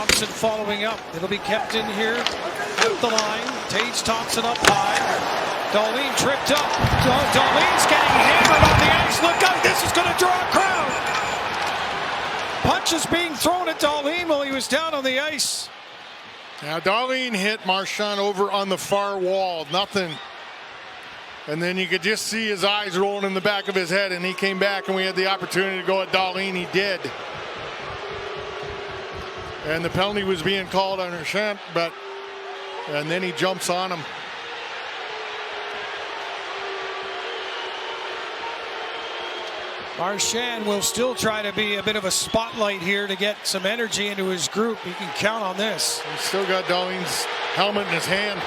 Thompson following up. It'll be kept in here at the line. Tage Thompson up high. Dahlin tripped up. Dahlin's getting hammered on the ice. Look out, this is going to draw a crowd. Punches being thrown at Dahlin while he was down on the ice. Now Dahlin hit Marchand over on the far wall. Nothing. And then you could just see his eyes rolling in the back of his head, and he came back and we had the opportunity to go at Dahlin. He did. And the penalty was being called on Marchand, and then he jumps on him. Marchand will still try to be a bit of a spotlight here to get some energy into his group. He can count on this. He's still got Dahlin's helmet in his hand.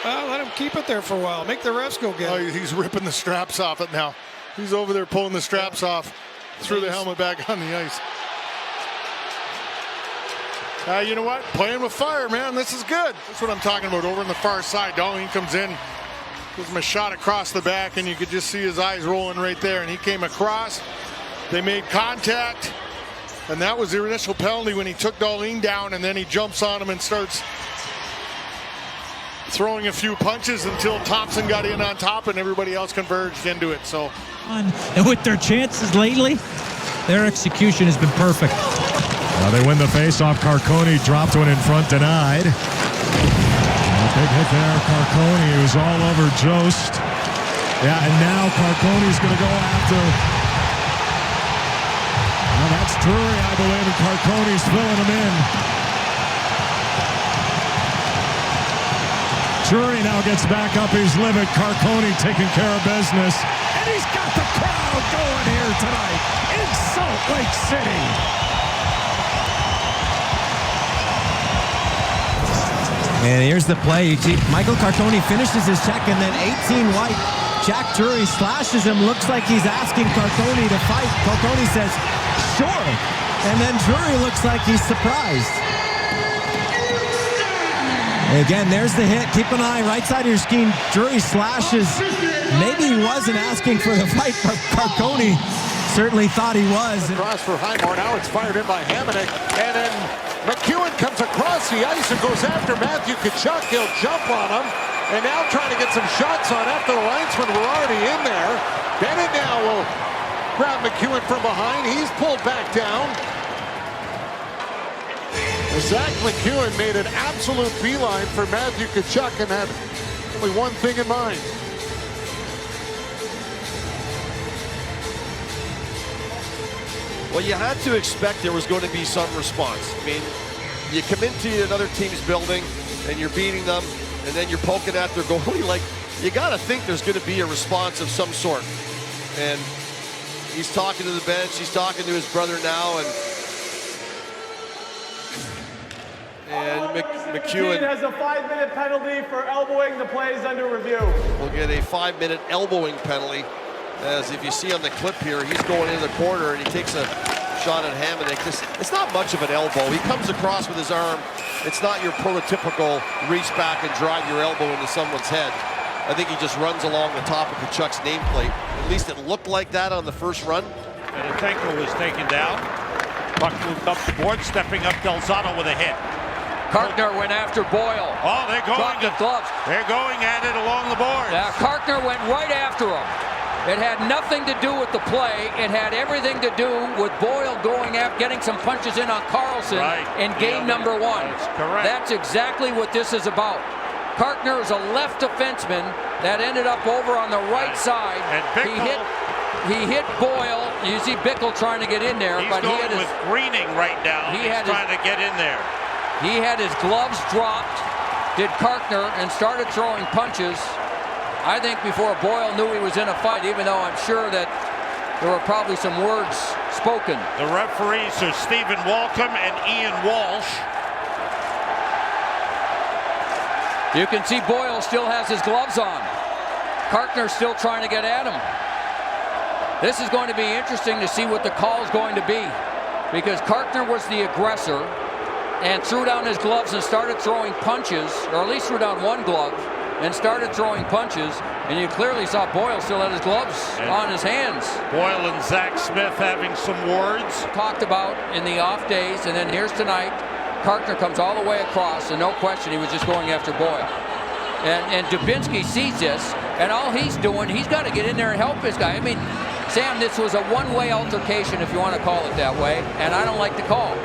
Well, let him keep it there for a while. Make the refs go get it. He's ripping the straps off it now. He's over there pulling the straps off. Threw the helmet back on the ice. You know what? Playing with fire, man. This is good. That's what I'm talking about. Over on the far side, Dahlin comes in, gives him a shot across the back, and you could just see his eyes rolling right there. And he came across. They made contact, and that was the initial penalty when he took Dahlin down, and then he jumps on him and starts throwing a few punches until Thompson got in on top and everybody else converged into it. So, and with their chances lately, their execution has been perfect. Now they win the face-off. Carcone dropped one in front, denied. A big hit there. Carcone was all over Jost. Yeah, and now Carcone's going to go after. Well, that's Dury, I believe, and Carcone's filling him in. Dury now gets back up. He's livid. Carcone taking care of business. And he's got the crowd going here tonight in Salt Lake City. And here's the play. Michael Carcone finishes his check, and then 18 white. Jack Dury slashes him. Looks like he's asking Carcone to fight. Carcone says, sure. And then Dury looks like he's surprised. Again, there's the hit. Keep an eye right side of your screen. Dury slashes. Maybe he wasn't asking for the fight, but Carcone certainly thought he was. Across for Highmore. Now it's fired in by Hamonic. And then MacEwen comes across the ice and goes after Matthew Tkachuk. He'll jump on him. And now trying to get some shots on after the linesmen were already in there. Bennett now will grab MacEwen from behind. He's pulled back down. Zack MacEwen made an absolute beeline for Matthew Tkachuk and had only one thing in mind. Well, you had to expect there was going to be some response. I mean, you come into another team's building and you're beating them, and then you're poking at their goalie. Like, you got to think there's going to be a response of some sort. And he's talking to the bench. He's talking to his brother now, and MacEwen has a 5-minute penalty for elbowing the plays under review. Will get a 5-minute elbowing penalty. As if you see on the clip here, he's going into the corner and he takes a shot at Hamonic. It's not much of an elbow. He comes across with his arm. It's not your prototypical reach back and drive your elbow into someone's head. I think he just runs along the top of Tkachuk's nameplate. At least it looked like that on the first run. And Tkachuk was taken down. Puck moved up the board, stepping up Delzano with a hit. Carkner went after Boyle. Oh, they're going to gloves. They're going at it along the board. Yeah, Carkner went right after him. It had nothing to do with the play. It had everything to do with Boyle going after, getting some punches in on Carlson in game number 1. That's correct. That's exactly what this is about. Carkner is a left defenseman that ended up over on the right side. And he hit Boyle. You see Bickle trying to get in there, he's but he going had with Greening right now. He's trying to get in there. He had his gloves dropped, did Carkner, and started throwing punches. I think before Boyle knew he was in a fight, even though I'm sure that there were probably some words spoken. The referees are Stephen Walcom and Ian Walsh. You can see Boyle still has his gloves on. Carkner's still trying to get at him. This is going to be interesting to see what the call is going to be, because Carkner was the aggressor and threw down his gloves and started throwing punches, or at least threw down one glove. and started throwing punches, and you clearly saw Boyle still had his gloves on his hands. Boyle and Zack Smith having some words. Talked about in the off days, and then here's tonight. Carkner comes all the way across, and no question he was just going after Boyle. And Dubinsky sees this, and all he's doing, he's got to get in there and help this guy. I mean, Sam, this was a one-way altercation, if you want to call it that way, and I don't like the call.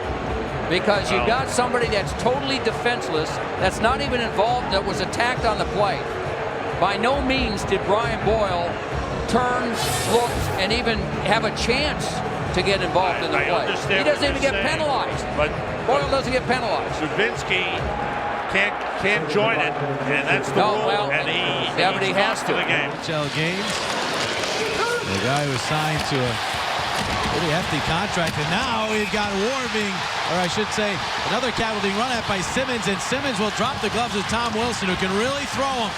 Because you got somebody that's totally defenseless, that's not even involved, that was attacked on the play. By no means did Brian Boyle turn, look, and even have a chance to get involved in the play. He doesn't even get penalized. But Boyle doesn't get penalized. Dubinsky can't join it, and that's the rule. Well, and he has to. The game. NHL games. The guy was signed to a pretty hefty contract, and now we've got war being, or I should say, another cat being run at by Simmons, and Simmons will drop the gloves of Tom Wilson, who can really throw them.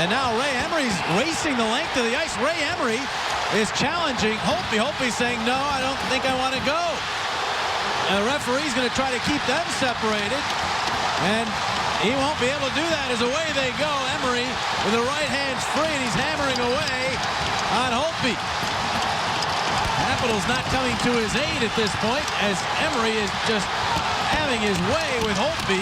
And now Ray Emery's racing the length of the ice. Ray Emery is challenging Holtby. Holtby saying, no, I don't think I want to go. And the referee's going to try to keep them separated, and he won't be able to do that as away they go. Emery with the right hand's free, and he's hammering away on Holtby. Capitals not coming to his aid at this point, as Emery is just having his way with Holtby.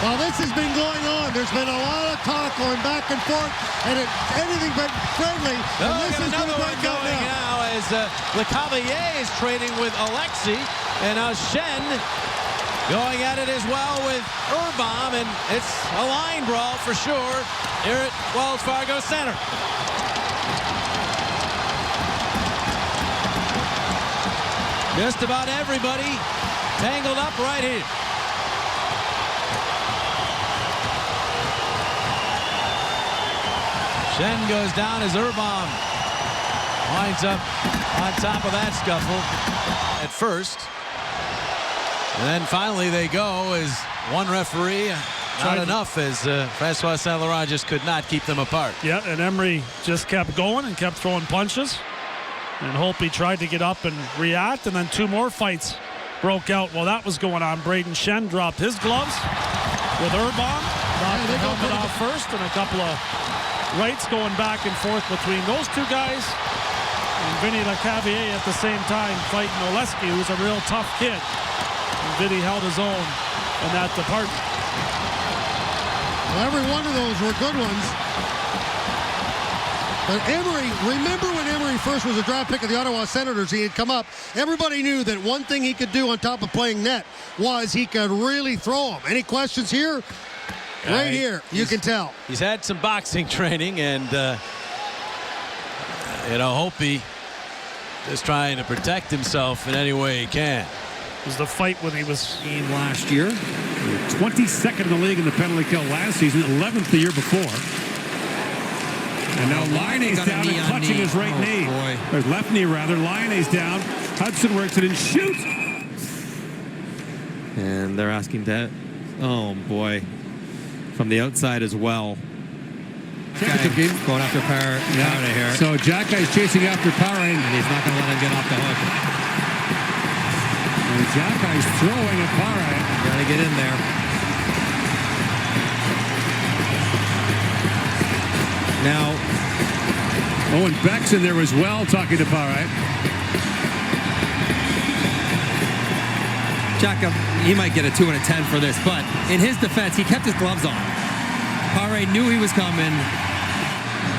Well, this has been going on. There's been a lot of talk going back and forth, and it's anything but friendly. And this is another one going now as Xhakej is trading with Alexei, and now Schenn going at it as well with Urbom, and it's a line brawl for sure here at Wells Fargo Center. Just about everybody tangled up right here. Schenn goes down as Urbom winds up on top of that scuffle at first. And then finally they go as one referee. Not enough, as Francois Saint-Laurent just could not keep them apart. Yeah, and Emery just kept going and kept throwing punches. And Holtby tried to get up and react, and then two more fights broke out while that was going on. Braden Schenn dropped his gloves with Urbom, knocked the helmet off first, and a couple of rights going back and forth between those two guys. And Vinny Lecavalier at the same time fighting Oleski, who's a real tough kid. And Vinny held his own in that department. Well, every one of those were good ones. But Emery, remember when Emery first was a draft pick of the Ottawa Senators, he had come up. Everybody knew that one thing he could do on top of playing net was he could really throw them. Any questions here? Right here, you can tell. He's had some boxing training, and Holtby is trying to protect himself in any way he can. It was the fight when he was in last year, 22nd in the league in the penalty kill last season, 11th the year before. And now Laine's down and clutching his right knee. Or left knee, rather. Laine's down. Hudson works it and shoots. And they're asking that. Oh, boy. From the outside as well. Xhakej going after Pare. Out of here. So Xhakej is chasing after Pare. And he's not going to let him get off the hook. And Xhakej throwing at Pare. Got to get in there. Now, Owen Beck's in there as well, talking to Pare. Xhakej, he might get a 2 and a 10 for this, but in his defense, he kept his gloves on. Pare knew he was coming.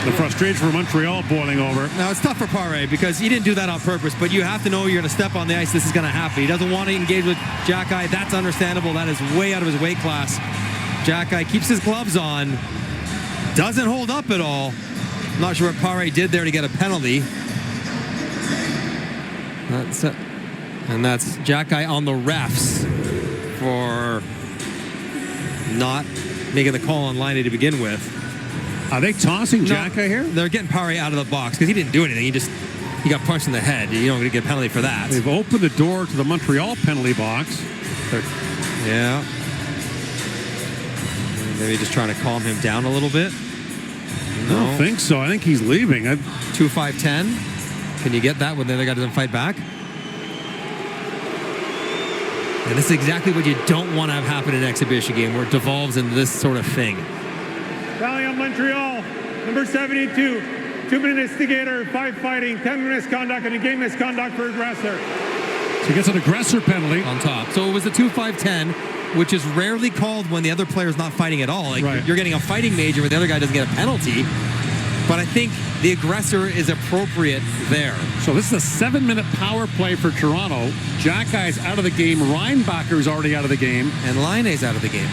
The frustration for Montreal boiling over. Now, it's tough for Pare because he didn't do that on purpose, but you have to know you're going to step on the ice. This is going to happen. He doesn't want to engage with Xhakej. That's understandable. That is way out of his weight class. Xhakej keeps his gloves on. Doesn't hold up at all. Not sure what Pare did there to get a penalty. That's it. And that's Xhakej on the refs for not making the call on Laine to begin with. Are they tossing Xhakej here? They're getting Pare out of the box because he didn't do anything. He got punched in the head. You don't get a penalty for that. They've opened the door to the Montreal penalty box. Yeah. Maybe just trying to calm him down a little bit. No. I don't think so. I think he's leaving. 2-5-10. Can you get that when the other guy doesn't fight back? And this is exactly what you don't want to have happen in an exhibition game where it devolves into this sort of thing. Valiant Montreal, number 72. 2-minute instigator, 5 fighting, 10 misconduct, and a game misconduct for aggressor. So he gets an aggressor penalty. On top. So it was a 2-5-10, which is rarely called when the other player's not fighting at all. Like Right. you're getting a fighting major where the other guy doesn't get a penalty. But I think the aggressor is appropriate there. So this is a 7-minute power play for Toronto. Xhakej's out of the game. Reinbacher's already out of the game. And Laine's out of the game.